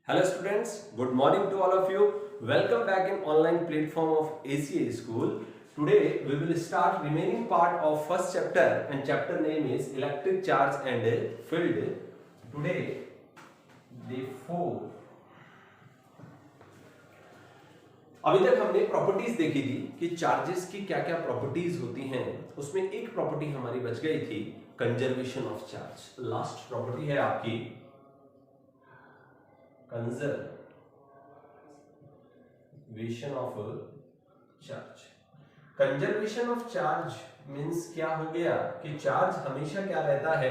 Hello students, good morning to all of you. Welcome back in online platform of ACA School. Today we will start remaining part of first chapter and chapter name is electric charge and field. Today day 4. अभी तक हमने properties देखी थी कि charges की क्या क्या properties होती हैं। उसमें एक प्रॉपर्टी हमारी बच गई थी, conservation of charge. Last property है आपकी conservation of charge. Conservation of charge means क्या हो गया कि चार्ज हमेशा क्या रहता है,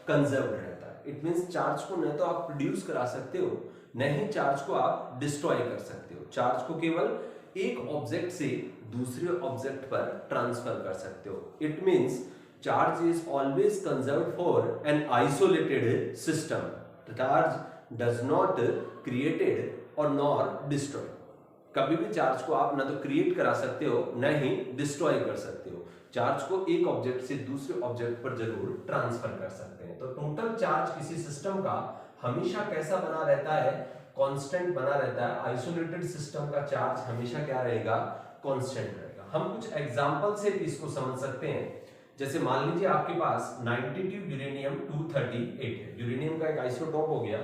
कंजर्व रहता है। इट मींस चार्ज को न तो आप प्रोड्यूस करा सकते हो, न ही चार्ज को आप डिस्ट्रॉय कर सकते हो। चार्ज को केवल एक ऑब्जेक्ट से दूसरे ऑब्जेक्ट पर ट्रांसफर कर सकते हो। It means charge is always conserved for an isolated system. Charge does not created और नॉर डिस्ट्रॉय। कभी भी चार्ज को आप ना तो क्रिएट करा सकते हो न ही डिस्ट्रॉय कर सकते हो। चार्ज को एक ऑब्जेक्ट से दूसरे ऑब्जेक्ट पर जरूर ट्रांसफर कर सकते हैं। तो टोटल चार्ज किसी सिस्टम का हमेशा कैसा बना रहता है, कांस्टेंट बना रहता है। आइसोलेटेड सिस्टम का चार्ज हमेशा क्या रहेगा, कांस्टेंट रहेगा। हम कुछ एग्जांपल से इसको समझ सकते हैं। जैसे मान लीजिए आपके पास 92 यूरेनियम 238 है। यूरेनियम का एक आइसोटोप हो गया,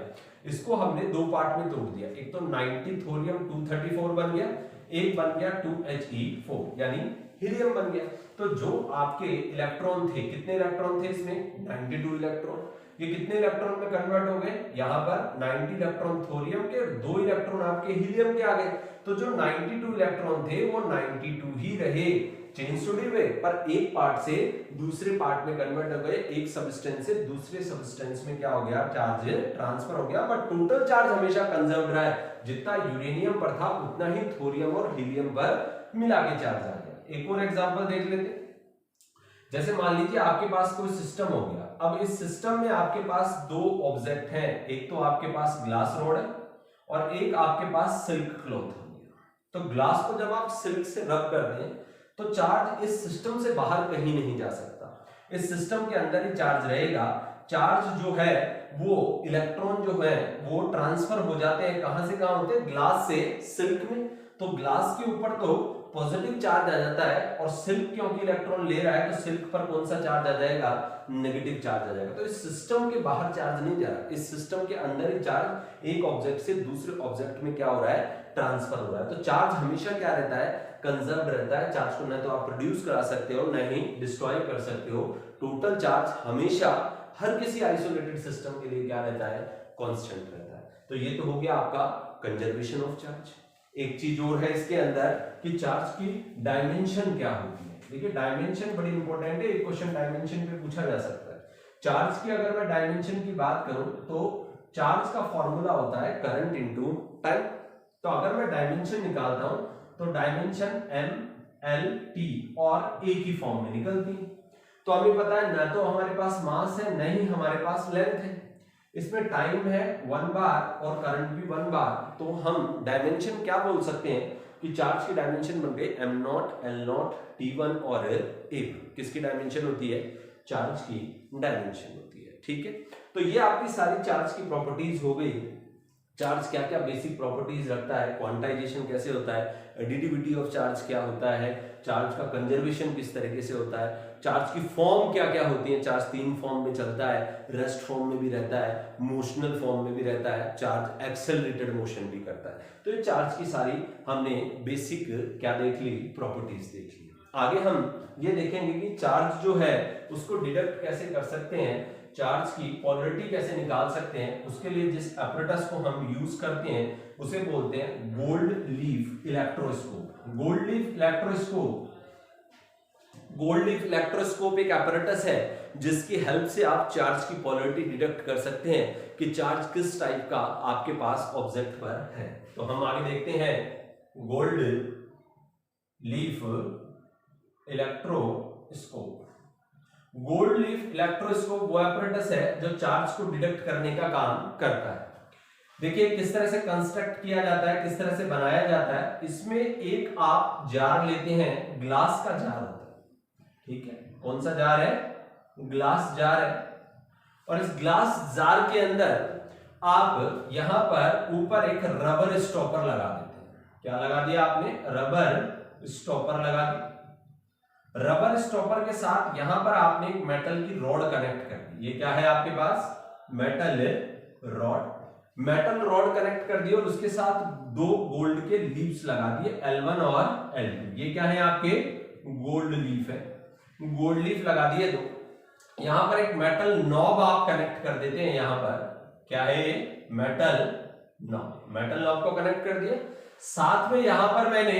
इसको हमने दो पार्ट में तोड़ दिया। एक तो 90 थोरियम 234 बन गया, एक बन गया 2He4 यानी हीलियम बन गया। तो जो आपके इलेक्ट्रॉन थे, कितने इलेक्ट्रॉन थे इसमें, 92 इलेक्ट्रॉन। ये कितने इलेक्ट्रॉन में कन्वर्ट हो गए, यहाँ पर 90 इलेक्ट्रॉन थोरियम के और 2 इलेक्ट्रॉन आपके हीलियम के आ गए। तो जो 92 इलेक्ट्रॉन थे वो 92 ही रहे, चेंज तो नहीं हुए, पर एक पार्ट से दूसरे पार्ट में कन्वर्ट हो गए। एक सबस्टेंस से दूसरे सबस्टेंस में क्या हो गया, चार्ज ट्रांसफर हो गया। बट टोटल चार्ज हमेशा कंजर्व रहा है। जितना यूरेनियम पर था उतना ही थोरियम और हीलियम पर मिला के चार्ज आ गया। एक और एग्जांपल देख लेते। जैसे मान लीजिए आपके पास कोई सिस्टम हो गया। अब इस सिस्टम में आपके पास दो ऑब्जेक्ट हैं, एक तो आपके पास ग्लास रोड है और एक आपके पास सिल्क क्लॉथ हो गया। तो ग्लास को जब आप सिल्क से रब कर दें तो चार्ज इस सिस्टम से बाहर कहीं नहीं जा सकता, इस सिस्टम के अंदर ही चार्ज रहेगा। चार्ज जो है वो इलेक्ट्रॉन जो है वो ट्रांसफर हो जाते हैं, कहां से कहां होते हैं, ग्लास से सिल्क में। तो ग्लास के ऊपर तो पॉजिटिव चार्ज आ जाता है और सिल्क क्योंकि इलेक्ट्रॉन ले रहा है तो सिल्क पर कौन सा चार्ज आ जाएगा, नेगेटिव चार्ज आ जाएगा। तो इस सिस्टम के बाहर चार्ज नहीं जा रहा, इस सिस्टम के अंदर ही चार्ज एक ऑब्जेक्ट से दूसरे ऑब्जेक्ट में क्या हो रहा है, ट्रांसफर हो रहा है। तो चार्ज हमेशा क्या रहता है, कंजर्व रहता है। चार्ज को न तो आप प्रोड्यूस करा सकते हो न ही डिस्ट्रॉय कर सकते हो। टोटल चार्ज हमेशा हर किसी आइसोलेटेड सिस्टम के लिए क्या रहता है, कांस्टेंट रहता है। तो ये तो हो गया आपका कंजर्वेशन ऑफ चार्ज। एक चीज और है इसके अंदर कि चार्ज की डायमेंशन क्या होती है। देखिए डायमेंशन बड़ी इंपॉर्टेंट है, एक क्वेश्चन डायमेंशन पे पूछा जा सकता है। चार्ज की अगर मैं डायमेंशन की बात करूं तो चार्ज का फॉर्मूला होता है करंट इनटू टाइम। तो अगर मैं डायमेंशन निकालता हूं तो डायमेंशन M/L/T और A की फॉर्म में निकलती है। तो हमें पता है ना तो हमारे पास मास है न ही हमारे पास लेंथ है। इसमें टाइम है 1 बार और करंट भी 1 बार। तो हम डायमेंशन क्या बोल सकते हैं कि चार्ज की डायमेंशन बन गई M0, L0, T1 और A1। किसकी डायमेंशन होती है, चार्ज की डायमेंशन होती है। ठीक है, तो ये आपकी सारी चार्ज की प्रॉपर्टीज हो गई। चार्ज क्या क्या बेसिक प्रॉपर्टीज रखता है, क्वांटाइजेशन कैसे होता है, एडिटिविटी ऑफ चार्ज क्या होता है, चार्ज का कंजर्वेशन किस तरीके से होता है, चार्ज की फॉर्म क्या क्या होती है। चार्ज 3 फॉर्म में चलता है, रेस्ट फॉर्म में भी रहता है, मोशनल फॉर्म में भी रहता है, चार्ज एक्सेलरेटेड मोशन भी करता है। तो ये चार्ज की सारी हमने बेसिक क्या देख ली, प्रॉपर्टीज देख ली। आगे हम ये देखेंगे कि चार्ज जो है उसको डिडक्ट कैसे कर सकते हैं, चार्ज की पोलैरिटी कैसे निकाल सकते हैं। उसके लिए जिस apparatus को हम यूज करते हैं उसे बोलते हैं gold leaf electroscope. Gold leaf electroscope एक apparatus है जिसकी हेल्प से आप चार्ज की पोलैरिटी डिडक्ट कर सकते हैं कि चार्ज किस टाइप का आपके पास ऑब्जेक्ट पर है। तो हम आगे देखते हैं gold leaf electroscope. Gold leaf electroscope वो apparatus है जो चार्ज को डिडक्ट करने का काम करता है। देखिए किस तरह से कंस्ट्रक्ट किया जाता है, किस तरह से बनाया जाता है। इसमें एक आप जार लेते हैं, ग्लास का जार होता है। ठीक है, कौन सा जार है, ग्लास जार है। और इस ग्लास जार के अंदर आप यहां पर ऊपर एक रबर स्टॉपर लगा देते हैं। क्या लगा दिया आपने? रबर स्टॉपर लगा दिया। रबर स्टॉपर के साथ यहां पर आपने एक मेटल की रॉड कनेक्ट कर दी। ये क्या है आपके पास? Metal rod. Metal rod connect कर दी और उसके साथ दो गोल्ड के लीव्स लगा दिए, L1 और L2। ये क्या है आपके? गोल्ड लीफ है। गोल्ड लीफ लगा दिए दो। यहां पर एक मेटल नॉब आप कनेक्ट कर देते हैं। यहां पर क्या है? Metal knob. मेटल नॉब को कनेक्ट कर दिया। साथ में यहां पर मैंने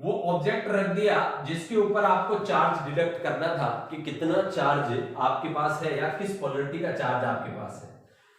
वो ऑब्जेक्ट रख दिया जिसके ऊपर आपको चार्ज डिडक्ट करना था कि कितना चार्ज आपके पास है या किस पोलरिटी का चार्ज आपके पास है।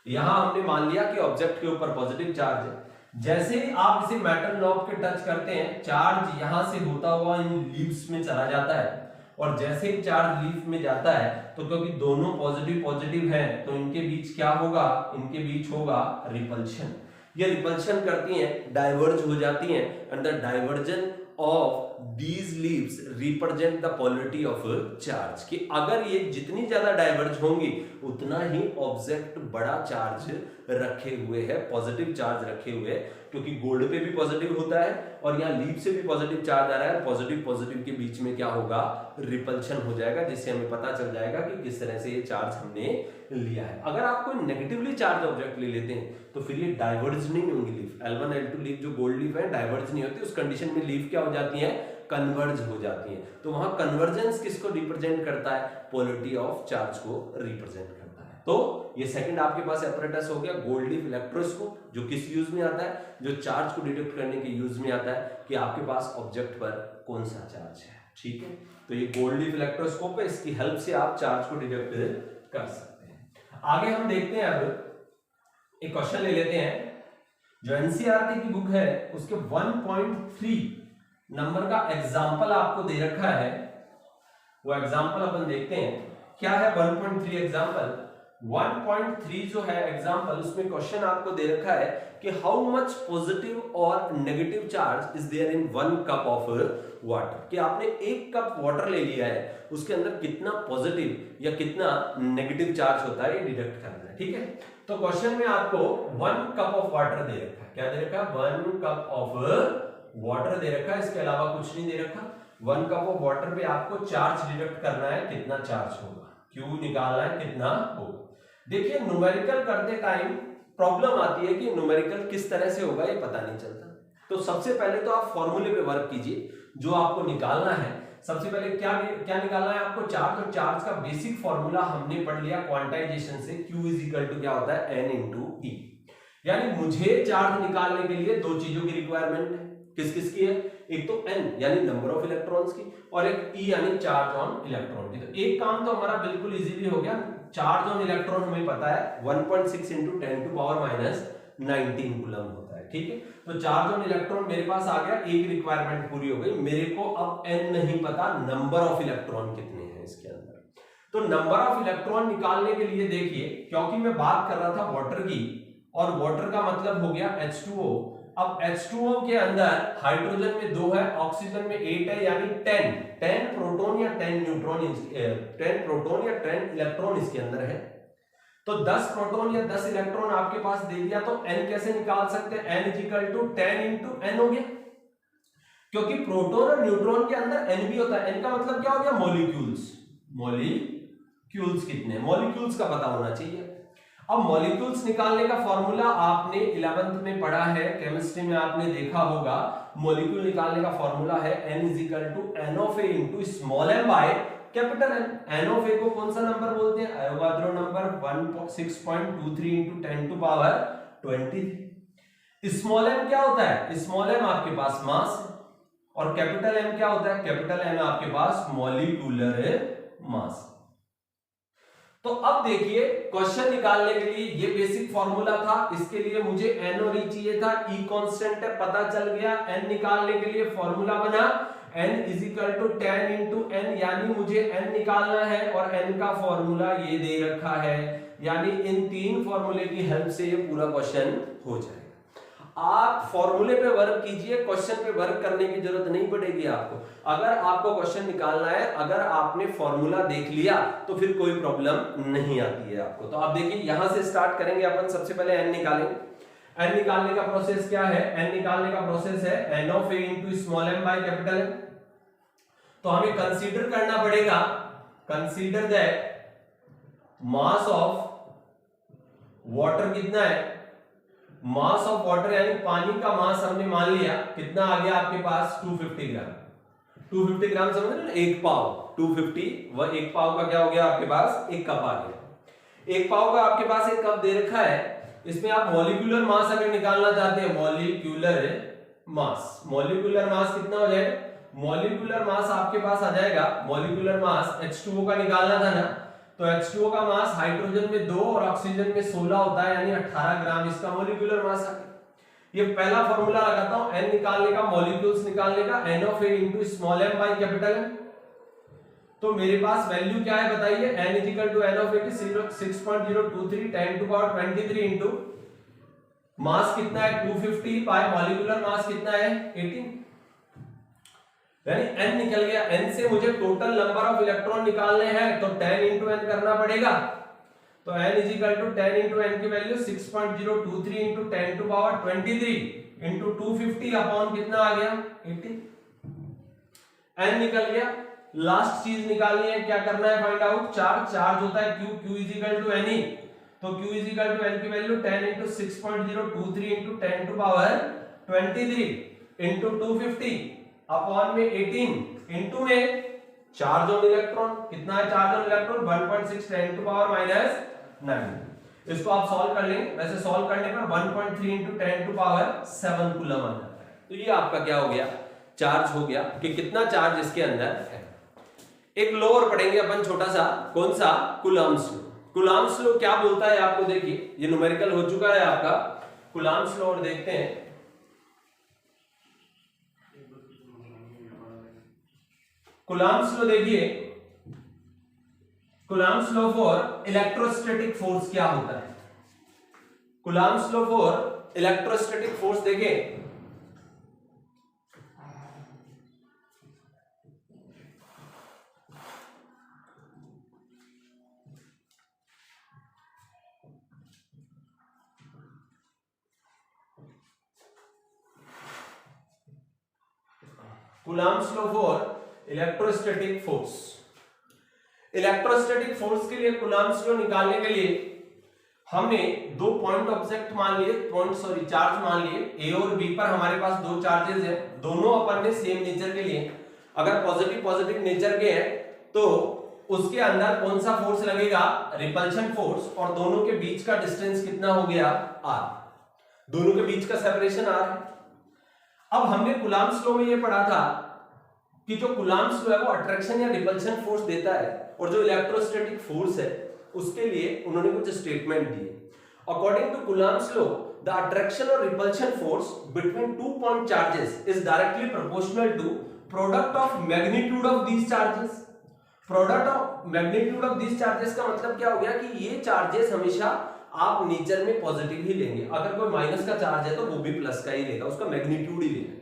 यहां हमने मान लिया कि ऑब्जेक्ट के ऊपर पॉजिटिव चार्ज है। जैसे ही आप इसे मेटल नॉब के टच करते हैं, चार्ज यहां से होता हुआ इन लीव्स में चला जाता है और जैसे ही चार्ज लीफ में जाता है तो क्योंकि दोनों पॉजिटिव पॉजिटिव हैं तो इनके बीच क्या होगा? इनके बीच होगा रिपल्शन। ये रिपल्शन करती हैं, डाइवर्ज हो जाती हैं and the diversion of these leaves represent the polarity of a charge। कि अगर ये जितनी ज्यादा डाइवर्ज होंगी उतना ही ऑब्जेक्ट बड़ा चार्ज रखे हुए है, पॉजिटिव चार्ज रखे हुए है, क्योंकि गोल्ड पे भी पॉजिटिव होता है और यहाँ लीफ से भी पॉजिटिव चार्ज आ रहा है। पॉजिटिव पॉजिटिव के बीच में क्या होगा? रिपल्शन हो जाएगा, जिससे हमें पता चल जाएगा कि किस तरह से ये चार्ज हमने लिया है। अगर आप कोई नेगेटिवली चार्ज ऑब्जेक्ट ले लेते हैं तो फिर ये डाइवर्ज नहीं होंगी लीफ। L1 L2 लीफ जो गोल्ड लीफ है डाइवर्ज नहीं होती। उस कंडीशन में लीफ क्या हो जाती है? कन्वर्ज हो जाती है। तो वहां कन्वर्जेंस किसको रिप्रेजेंट करता है? पोलरिटी ऑफ चार्ज को रिप्रेजेंट करता है। तो ये सेकंड आपके पास एपरेटस हो गया, गोल्ड लीफ इलेक्ट्रोस्कोप, जो किस यूज में आता है? जो चार्ज को डिटेक्ट करने के यूज में आता है कि आपके पास ऑब्जेक्ट पर कौन सा चार्ज है। ठीक है, तो ये गोल्ड लीफ इलेक्ट्रोस्कोप है, इसकी हेल्प से आप चार्ज को डिटेक्ट कर सकते हैं। आगे हम देखते हैं, अब एक क्वेश्चन ले लेते हैं जो एनसीईआरटी की बुक है उसके 1.3 नंबर का एग्जाम्पल आपको दे रखा है। वो एग्जाम्पल अपन देखते हैं क्या है। 1.3 एग्जाम्पल 1.3 जो है एग्जाम्पल, उसमें क्वेश्चन आपको दे रखा है कि हाउ मच पॉजिटिव और negative charge is there in 1 cup of water. कि आपने 1 कप वाटर ले लिया है, उसके अंदर कितना पॉजिटिव या कितना नेगेटिव चार्ज होता है ये डिटेक्ट करना है। ठीक है, तो क्वेश्चन में आपको 1 कप ऑफ वाटर दे रखा है। क्या दे रखा है? 1 कप ऑफ वाटर दे रखा है, इसके अलावा कुछ नहीं दे रखा। 1 कप ऑफ वाटर पे आपको चार्ज डिटेक्ट करना है, कितना चार्ज होगा, क्यू निकालना है, कितना होगा। देखिए न्यूमेरिकल करते टाइम प्रॉब्लम आती है कि न्यूमेरिकल किस तरह से होगा ये पता नहीं चलता। तो सबसे पहले तो आप फॉर्मूले पे वर्क कीजिए। जो आपको निकालना है, सबसे पहले क्या निकालना है आपको? चार्ज। और चार्ज का बेसिक फॉर्मूला हमने पढ़ लिया क्वांटाइजेशन से, Q इज इक्वल टू क्या होता है? N into E। यानी मुझे चार्ज निकालने के लिए दो चीजों की रिक्वायरमेंट है। किस किस की है? एक तो N यानी नंबर ऑफ इलेक्ट्रॉन्स की, और एक E यानी चार्ज ऑन इलेक्ट्रॉन की। तो एक काम तो हमारा बिल्कुल इजीली हो गया। चार्ज ऑन इलेक्ट्रॉन हमें पता है 1.6 into 10 to power minus 19 coulomb होता है। ठीक है, तो चार्ज ऑन इलेक्ट्रॉन मेरे पास आ गया, एक रिक्वायरमेंट पूरी हो गई। मेरे को अब N नहीं पता, नंबर ऑफ इलेक्ट्रॉन कितने हैं इसके अंदर। तो नंबर ऑफ इलेक्ट्रॉन निकालने के लिए देखिए, क्योंकि मैं बात कर रहा था वाटर की, और वाटर का मतलब हो गया H2O। अब H2O के अंदर हाइड्रोजन में 2 है, ऑक्सीजन में 8 है, यानी 10 प्रोटॉन या 10 न्यूट्रॉन, 10 प्रोटॉन या 10 इलेक्ट्रॉन इसके अंदर है। तो 10 प्रोटॉन या 10 इलेक्ट्रॉन आपके पास दे दिया, तो N कैसे निकाल सकते हैं? N is equal to 10 into N हो गया, क्योंकि प्रोटॉन और न्यूट्रॉन के अंदर N भी होता है। N का मतलब क्या हो गया? मॉलिक्यूल्स। मॉलिक्यूल्स कितने? मॉलिक्यूल्स का पता होना चाहिए। अब मॉलिक्यूल्स निकालने का फॉर्मूला आपने 11th में पढ़ा है, केमिस्ट्री में आपने देखा होगा। मॉलिक्यूल निकालने का फॉर्मूला है N is equal to N of A into small m by capital N। N of A को कौन सा नंबर बोलते हैं? Avogadro number 6.23 into 10 to power 23। Small m क्या होता है? स्मॉल m आपके पास मास है, और कैपिटल M क्या होता है? कैपिटल M आपके पास मॉलिक्यूलर मास। तो अब देखिए, क्वेश्चन निकालने के लिए ये बेसिक फॉर्मूला था, इसके लिए मुझे N और E चाहिए था। E कांस्टेंट है, पता चल गया। N निकालने के लिए फॉर्मूला बना N is equal to 10 into N, यानी मुझे N निकालना है, और N का फॉर्मूला ये दे रखा है। यानी इन 3 फॉर्मूले की हेल्प से ये पूरा क्वेश्चन हो जाएगा। आप फॉर्मूले पे वर्क कीजिए, क्वेश्चन पे वर्क करने की जरूरत नहीं पड़ेगी आपको। अगर आपको क्वेश्चन निकालना है, अगर आपने फॉर्मूला देख लिया तो फिर कोई प्रॉब्लम नहीं आती है आपको। तो आप देखिए यहां से स्टार्ट करेंगे अपन, सबसे पहले एन निकालेंगे। एन निकालने का प्रोसेस क्या है? एन निकालने का प्रोसेस है N of A into small m by capital M. तो हमें कंसीडर करना पड़ेगा, consider that mass of water कितना है, मास ऑफ वाटर यानी पानी का मास हमने मान लिया कितना आ गया आपके पास 250 ग्राम। 250 ग्राम समझ रहे ना, एक पाव 250, वह एक पाव का क्या हो गया आपके पास, एक कप आ गया। एक पाव का आपके पास एक कप दे रखा है, इसमें आप मॉलिक्यूलर मास अगर निकालना चाहते हैं, मॉलिक्यूलर मास, मॉलिक्यूलर मास कितना हो जाएगा, मॉलिक्यूलर मास आपके पास आ जाएगा, मॉलिक्यूलर मास H2O का निकालना था ना, तो H2O का मास हाइड्रोजन में 2 और ऑक्सीजन में 16 होता है, यानी 18 ग्राम इसका मॉलिक्यूलर मास आ गया। ये पहला फॉर्मूला लगाता हूं n निकालने का, मॉलिक्यूल्स निकालने का, n of A into small M by capital M. तो मेरे पास वैल्यू क्या है बताइए, n is equal to n of A की 6.023 10 टू पावर 23 इंटू मास कितना है 250 बाय मॉलिक्यूलर मास कितना है 18, यानी n निकल गया। n से मुझे टोटल नंबर ऑफ इलेक्ट्रॉन निकालने हैं तो 10 इंटू n करना पड़ेगा। तो n is equal to 10 into n की value 6.023 into 10 to power 23 into 250 upon कितना आ गया 80। n निकल गया। लास्ट चीज निकालनी है, क्या करना है, फाइंड आउट चार्ज। चार्ज होता है q, q is equal to ne, तो q is equal to n की value 10 into 6.023 into 10 to power 23 into 250 upon में 18 इंटू में चार्ज ऑन इलेक्ट्रॉन कितना है, charge on electron 1.6 10 to power -9। इसको आप सॉल्व कर लेंगे, वैसे सॉल्व करने पर 1.3 इंटू 10 टू पावर 7 कूलम आ जाता है। तो ये आपका क्या हो गया, चार्ज हो गया कि कितना चार्ज इसके अंदर है। एक लॉ और पढ़ेंगे अपन छोटा सा, कौन सा, कूलम्ब्स लॉ। कूलम्ब्स लॉ क्या बोलता है आपको देखिए, ये न्यूमेरिकल हो चुका है आपका। कूलम्ब्स लॉ और देखते हैं। कूलम्ब्स लॉ देखिए, Coulomb's law for electrostatic force क्या होता है। Coulomb's law for electrostatic force देखें, Coulomb's law for electrostatic force. Electrostatic force के लिए कूलम्ब्स लॉ निकालने के लिए हमने दो पॉइंट ऑब्जेक्ट मान लिए, चार्ज मान लिए। ए और बी पर हमारे पास दो चार्जेस हैं, दोनों अपन ने सेम नेचर के लिए। अगर पॉजिटिव नेचर के हैं तो उसके अंदर कौन सा फोर्स लगेगा, रिपल्शन फोर्स, और दोनों के बीच का डिस्टेंस कितना हो गया, आर। दोनों के बीच का सेपरेशन आर है। अब हमने कूलम्ब्स लॉ में ये पढ़ा था कि जो कूलम्ब्स लॉ है वो अट्रैक्शन या रिपल्शन फोर्स देता है, और जो इलेक्ट्रोस्टैटिक फोर्स है उसके लिए उन्होंने कुछ स्टेटमेंट दिए। According to Coulomb's law, the attraction और repulsion force between two point charges is directly proportional to product of magnitude of these charges. Product of magnitude of these charges का मतलब क्या हो गया कि ये चार्जेस हमेशा आप नेचर में पॉजिटिव ही लेंगे, अगर कोई माइनस का चार्ज है तो वो भी प्लस का ही लेगा, उसका मैग्नीट्यूड ही लेगा।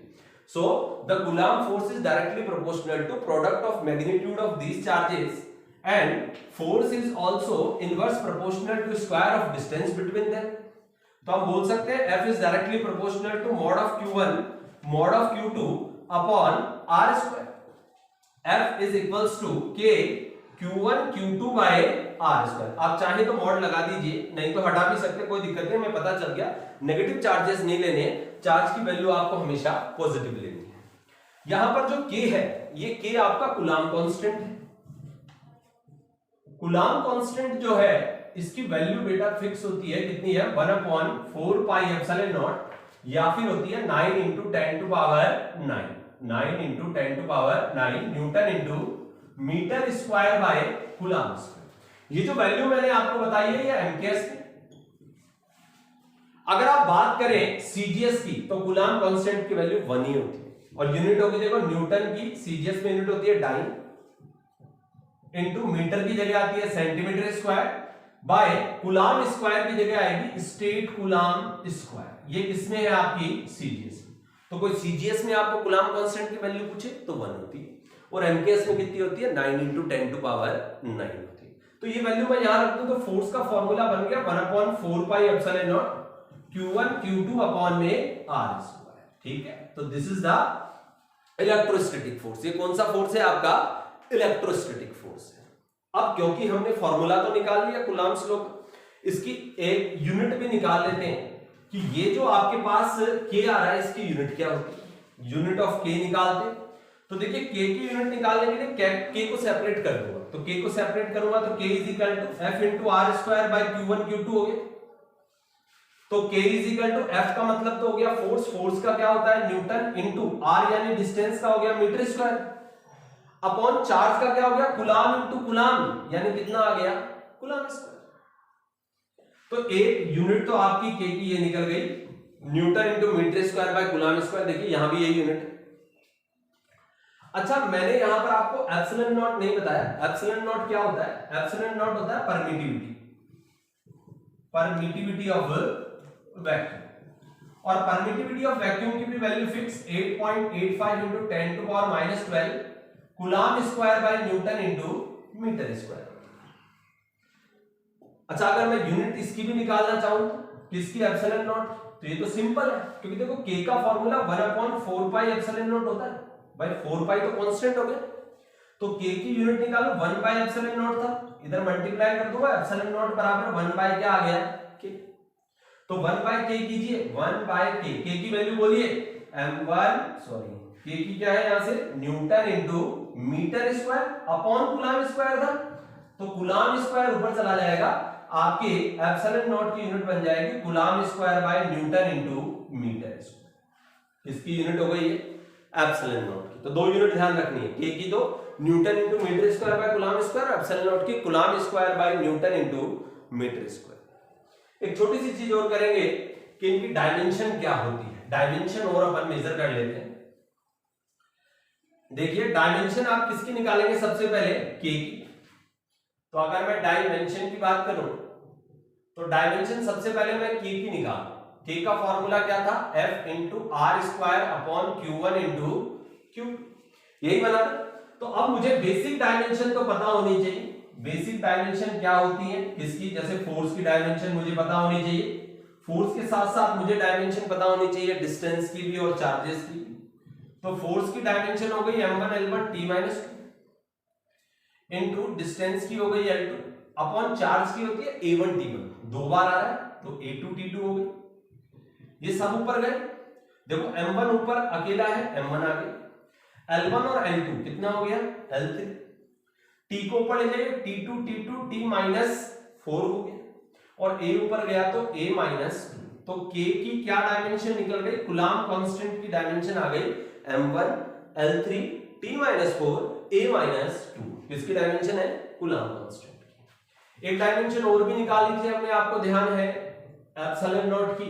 So the Coulomb force is directly proportional to product of magnitude of these charges, and force is also inverse proportional to square of distance between them. तो हम बोल सकते हैं F is directly proportional to mod of Q1 mod of Q2 upon R square. F is equals to K Q1 Q2 by R square। आप चाहे तो mod लगा दीजिए, नहीं तो हटा भी सकते, कोई दिक्कत नहीं, हमें पता चल गया। नेगेटिव चार्जेस नहीं लेने, चार्ज की वैल्यू आपको हमेशा पॉजिटिव लेनी है। यहां पर जो K है, ये K आपका कूलम्ब कांस्टेंट है। कूलम्ब कांस्टेंट जो है इसकी वैल्यू बेटा फिक्स होती है, कितनी है, 1/4 पाई एप्सिलॉन नॉट, या फिर होती है 9 into 10 to power 9, 9 into 10 to power 9 newton into metre square by coulomb square. ये जो वैल्यू मैंने आपको बताई है ये एमकेएस की। अगर आप बात करें सीजीएस की तो कूलम्ब कांस्टेंट की वैल्यू 1 ही होती है, और यूनिट होगी देखो न्यूटन की, सीजीएस में यूनिट होती है डाइन, इंटू मीटर की जगह आती है centimetre square, by coulomb square की जगह आएगी स्टेट कूलम्ब स्क्वायर। ये किसमें है आपकी सीजीएस में। तो कोई सीजीएस में आपको कूलाम कांस्टेंट की वैल्यू पूछे तो 1 होती है, और एमकेएस में कितनी होती है 9 × 10⁹ होती है। तो ये वैल्यू मैं यहां रख दूं तो फोर्स का फॉर्मूला बन गया 1/4 pi epsilon not Q1 Q2 upon में R स्क्वायर। ठीक है, तो this is the electrostatic force. ये कौन सा फोर्स है आपका इलेक्ट्रोस्टैटिक फोर्स है। अब क्योंकि हमने फॉर्मूला तो निकाल लिया कूलाम्स लॉ, इसकी एक यूनिट भी निकाल लेते हैं कि ये जो आपके पास K आ रहा है इसकी यूनिट क्या होती है। यूनिट ऑफ K निकालते हैं तो देखिए K की यूनिट निकालने के लिए K को सेपरेट कर दूंगा, तो K को सेपरेट करूंगा तो K is equal to F × R square by Q1 Q2 हो गया। तो K is equal to F का मतलब तो हो गया फोर्स, फोर्स का क्या होता है न्यूटन, इनटू R यानी डिस्टेंस का हो गया मीटर स्क्वायर, अपॉन चार्ज का क्या हो गया कूलाम इनटू कूलाम यानी कितना आ गया कूलाम स्क्वायर। तो एक यूनिट तो आपकी K की ये निकल गई, newton into metre square by coulomb square. देखिए यहां भी यही यूनिट है। अच्छा, मैंने यहां पर आपको एप्सिलॉन नॉट नहीं बताया। एप्सिलॉन नॉट क्या होता है? एप्सिलॉन नॉट होता है परमिटिविटी, परमिटिविटी ऑफ वैक्यूम। और परमिटिविटी ऑफ वैक्यूम की भी value fix 8.85 × 10⁻12 coulomb square by newton into metre square. अच्छा, अगर मैं यूनिट इसकी भी निकालना चाहूं किसकी एप्सिलॉन नॉट, तो ये तो सिंपल है क्योंकि देखो K का फॉर्मूला 1/4 पाई एप्सिलॉन नॉट होता है भाई, 4 पाई तो कांस्टेंट हो गया। तो K की यूनिट निकालो 1 बाय एप्सिलॉन नॉट था, इधर मल्टीप्लाई कर दूंगा एप्सिलॉन नॉट बराबर 1 बाय क्या आ गया K। तो 1 बाय K कीजिए, 1 बाय K, K की वैल्यू बोलिए K की क्या है यहां से newton into metre square upon coulomb square था। तो कूलाम स्क्वायर ऊपर चला जाएगा, आपके एप्सिलॉन नॉट की यूनिट बन जाएगी coulomb square by newton into metre square. किसकी यूनिट हो गई है एप्सिलॉन नॉट की। तो दो यूनिट ध्यान रखनी है, K की तो newton into metre square by coulomb square, epsilon naught की coulomb square by newton into metre square. एक छोटी सी चीज और करेंगे कि इनकी डायमेंशन क्या होती है, डायमेंशन और अपन मेजर कर लेते हैं। देखिए डायमेंशन आप किसकी निकालेंगे सबसे पहले K की। तो अगर मैं डायमेंशन की बात करूं तो डायमेंशन सबसे पहले मैं K की निकालूं। K का फॉर्मूला क्या था F × R square upon Q1 × Q, यही बना। तो अब मुझे बेसिक डायमेंशन तो पता होनी चाहिए। बेसिक डायमेंशन क्या होती है किसकी, जैसे फोर्स की डायमेंशन मुझे पता होनी चाहिए, फोर्स के साथ साथ मुझे डायमेंशन पता होनी चाहिए डिस्टेंस की भी और चार्जेस की। तो फोर्स की डायमेंशन हो गई m1 L1 T-2 into distance की हो गई L2 अपॉन चार्ज की होती है A1 T1, दो बार आ रहा है तो A2 T2 हो गई। ये सब ऊपर गए, देखो m1 ऊपर अकेला है m1 आ गया, L1 और L2 कितना हो गया L3, T को ऊपर ले जाइए T2 T2 T-4 हो गया, और A ऊपर गया तो A-2। तो K की क्या डायमेंशन निकल गई, कूलाम कांस्टेंट की डायमेंशन आ गई m1 L3 T-4 A-2। किसकी डायमेंशन है कूलाम कांस्टेंट की। एक डायमेंशन और भी निकाली थी हमने, आपको ध्यान है एप्सिलॉन नॉट की,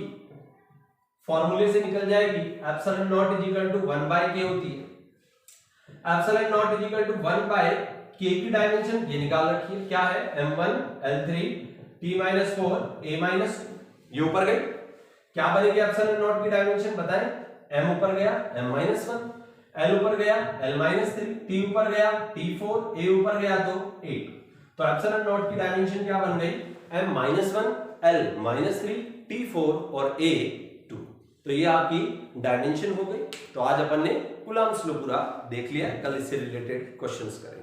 फॉर्मूले से निकल जाएगी epsilon naught is equal to 1 by K होती है। Epsilon naught is equal to 1 by K की डायमेंशन ये निकाल रखी है, क्या है m1 L3 T-4 A-2। ये ऊपर गई, क्या बनेगी एप्सिलॉन नॉट की डायमेंशन बताएं, m ऊपर गया m-1, L ऊपर गया L-3, T ऊपर गया T4, A ऊपर गया तो A। तो एप्सिलॉन नॉट की डायमेंशन क्या बन गई m-1 L-3 T4 और A2। तो ये आपकी डायमेंशन हो गई। तो आज अपन ने कूलाम्स लॉ पूरा देख लिया, कल इससे रिलेटेड क्वेश्चंस करेंगे।